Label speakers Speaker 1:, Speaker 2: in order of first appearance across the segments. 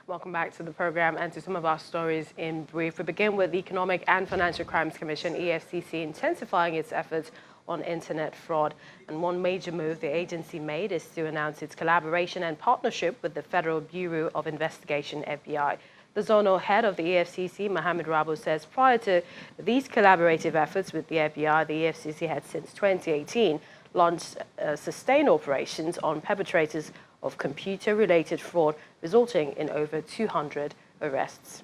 Speaker 1: Welcome back to the program and to some of our stories in brief. We begin with the Economic and Financial Crimes Commission, EFCC, intensifying its efforts on internet fraud. And one major move the agency made is to announce its collaboration and partnership with the Federal Bureau of Investigation, FBI. The zonal head of the EFCC, Mohammed Rabo, says prior to these collaborative efforts with the FBI, the EFCC had since 2018 launched sustained operations on perpetrators of computer-related fraud, resulting in over 200 arrests.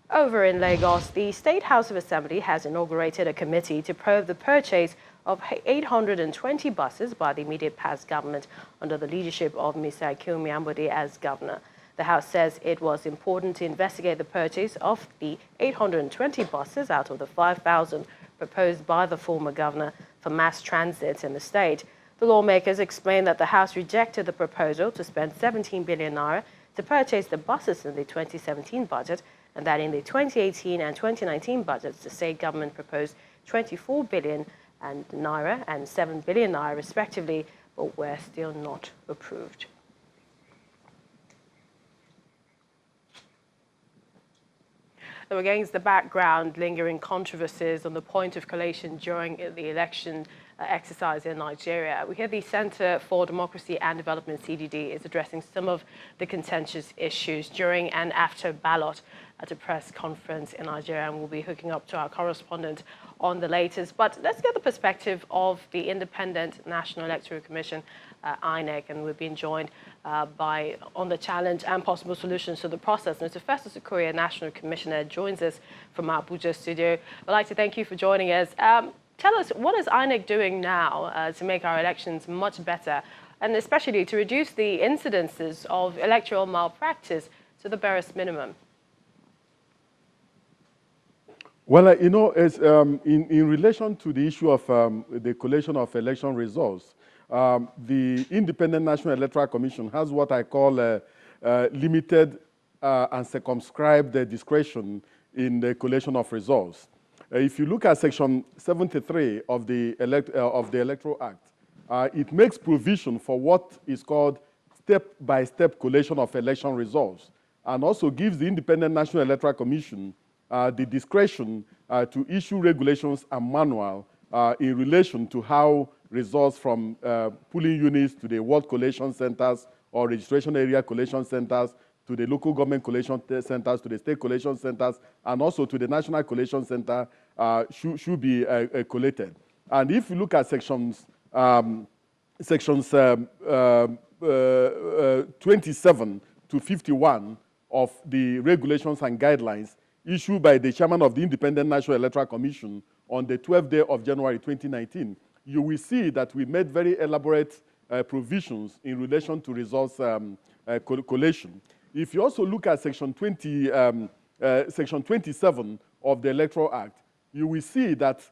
Speaker 1: Over in Lagos, the State House of Assembly has inaugurated a committee to probe the purchase of 820 buses by the immediate past government under the leadership of Mr. Akinwumi Ambode as governor. The House says it was important to investigate the purchase of the 820 buses out of the 5,000 proposed by the former governor for mass transit in the state. The lawmakers explained that the House rejected the proposal to spend 17 billion naira to purchase the buses in the 2017 budget, and that in the 2018 and 2019 budgets, the state government proposed 24 billion naira and 7 billion naira respectively, but were still not approved. Against the background, lingering controversies on the point of collation during the election exercise in Nigeria, we hear the Center for Democracy and Development, CDD, is addressing some of the contentious issues during and after ballot at a press conference in Nigeria, and we'll be hooking up to our correspondent on the latest. But let's get the perspective of the Independent National Electoral Commission, INEC, and we're being joined on the challenge and possible solutions to the process. Mr. Festus Okoye, National Commissioner, joins us from our Abuja studio. I'd like to thank you for joining us. Tell us, what is INEC doing now to make our elections much better, and especially to reduce the incidences of electoral malpractice to the barest minimum?
Speaker 2: Well, as, in relation to the issue of the collation of election results, the Independent National Electoral Commission has what I call limited and circumscribed discretion in the collation of results. If you look at Section 73 of the Electoral Act, it makes provision for what is called step-by-step collation of election results, and also gives the Independent National Electoral Commission the discretion to issue regulations and manual in relation to how results from polling units to the ward collation centers or registration area collation centers to the local government collation centers, to the state collation centers, and also to the national collation center should be collated. And if you look at sections 27 to 51 of the regulations and guidelines issued by the chairman of the Independent National Electoral Commission on the 12th day of January 2019, you will see that we made very elaborate provisions in relation to results collation. If you also look at Section 27 of the Electoral Act, you will see that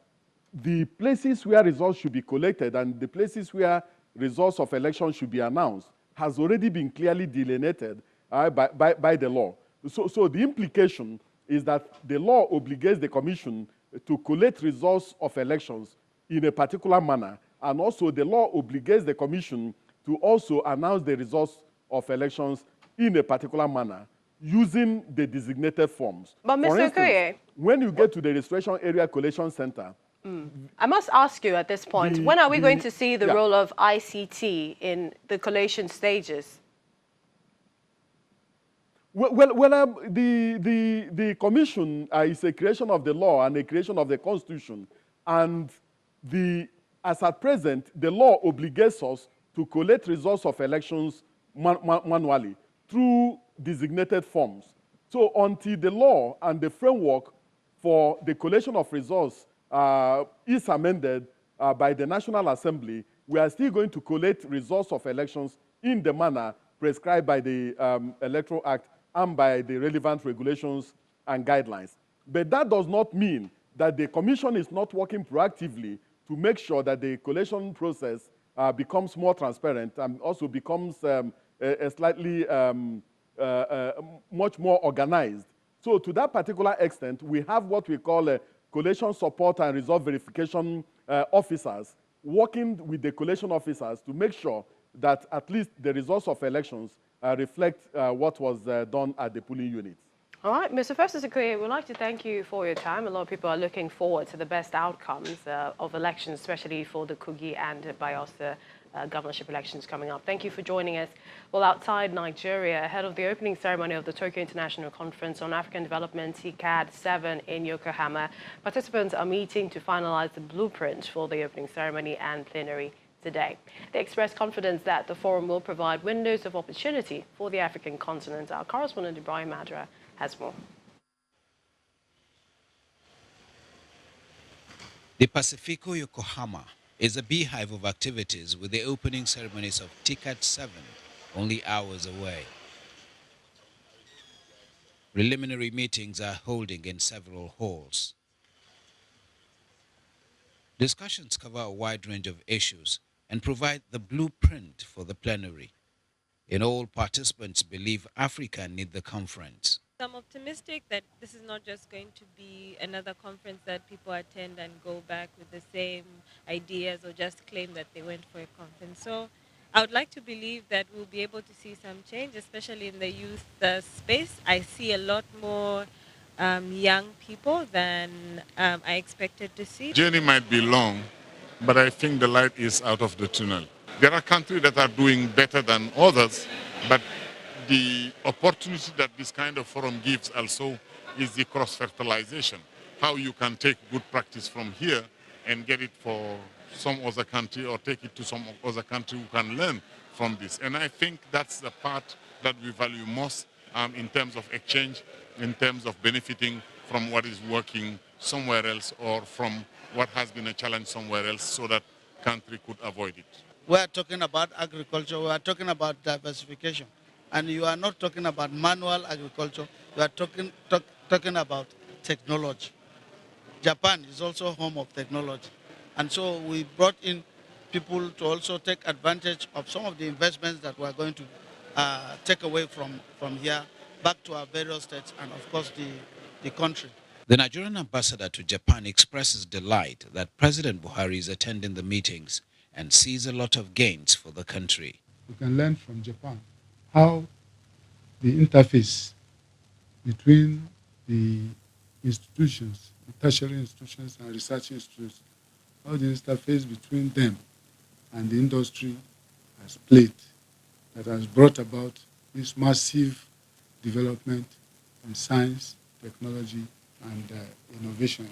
Speaker 2: the places where results should be collected and the places where results of elections should be announced has already been clearly delineated by the law. So the implication is that the law obligates the Commission to collect results of elections in a particular manner, and also the law obligates the Commission to also announce the results of elections in a particular manner using the designated forms.
Speaker 1: But Mr. Okoye,
Speaker 2: when you get to the registration area collation center,
Speaker 1: I must ask you at this point, when are we going to see the role of ICT in the collation stages?
Speaker 2: The commission is a creation of the law and a creation of the Constitution, and as at present, the law obligates us to collect results of elections manually through designated forms. So until the law and the framework for the collation of results is amended by the National Assembly, we are still going to collect results of elections in the manner prescribed by the Electoral Act and by the relevant regulations and guidelines. But that does not mean that the Commission is not working proactively to make sure that the collation process becomes more transparent and also becomes slightly much more organized. So to that particular extent, we have what we call collation support and result verification officers working with the collation officers to make sure that at least the results of elections reflect what was done at the polling units.
Speaker 1: All right, Mr. Festus Okoye, we'd like to thank you for your time. A lot of people are looking forward to the best outcomes of elections, especially for the Kogi and Bayelsa governorship elections coming up. Thank you for joining us. Well, outside Nigeria, ahead of the opening ceremony of the Tokyo International Conference on African Development, TICAD 7 in Yokohama, participants are meeting to finalize the blueprint for the opening ceremony and plenary today. They expressed confidence that the forum will provide windows of opportunity for the African continent. Our correspondent Ibrahim Adra has more.
Speaker 3: The Pacifico Yokohama is a beehive of activities with the opening ceremonies of TICAD 7 only hours away. Preliminary meetings are holding in several halls. Discussions cover a wide range of issues and provide the blueprint for the plenary. In all, participants believe Africa needs the conference.
Speaker 4: I'm optimistic that this is not just going to be another conference that people attend and go back with the same ideas or just claim that they went for a conference. So I would like to believe that we'll be able to see some change, especially in the youth space. I see a lot more young people than I expected to see.
Speaker 5: The journey might be long, but I think the light is out of the tunnel. There are countries that are doing better than others, but the opportunity that this kind of forum gives also is the cross-fertilization. How you can take good practice from here and get it for some other country or take it to some other country who can learn from this. And I think that's the part that we value most in terms of exchange, in terms of benefiting from what is working somewhere else or from what has been a challenge somewhere else so that country could avoid it.
Speaker 6: We are talking about agriculture, we are talking about diversification. And you are not talking about manual agriculture, you are talking about technology. Japan is also home of technology. And so we brought in people to also take advantage of some of the investments that we are going to take away from here back to our various states and, of course, the country.
Speaker 3: The Nigerian ambassador to Japan expresses delight that President Buhari is attending the meetings and sees a lot of gains for the country.
Speaker 7: We can learn from Japan how the interface between the institutions, the tertiary institutions and research institutes, how the interface between them and the industry has played, that has brought about this massive development in science, technology, and innovation.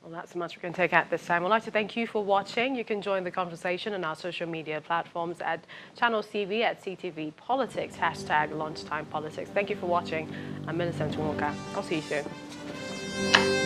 Speaker 1: Well, that's much we can take at this time. I'd like to thank you for watching. You can join the conversation on our social media platforms at Channels TV, at CTV Politics, #Lunchtime Politics. Thank you for watching. I'm Millicent Walker. I'll see you soon.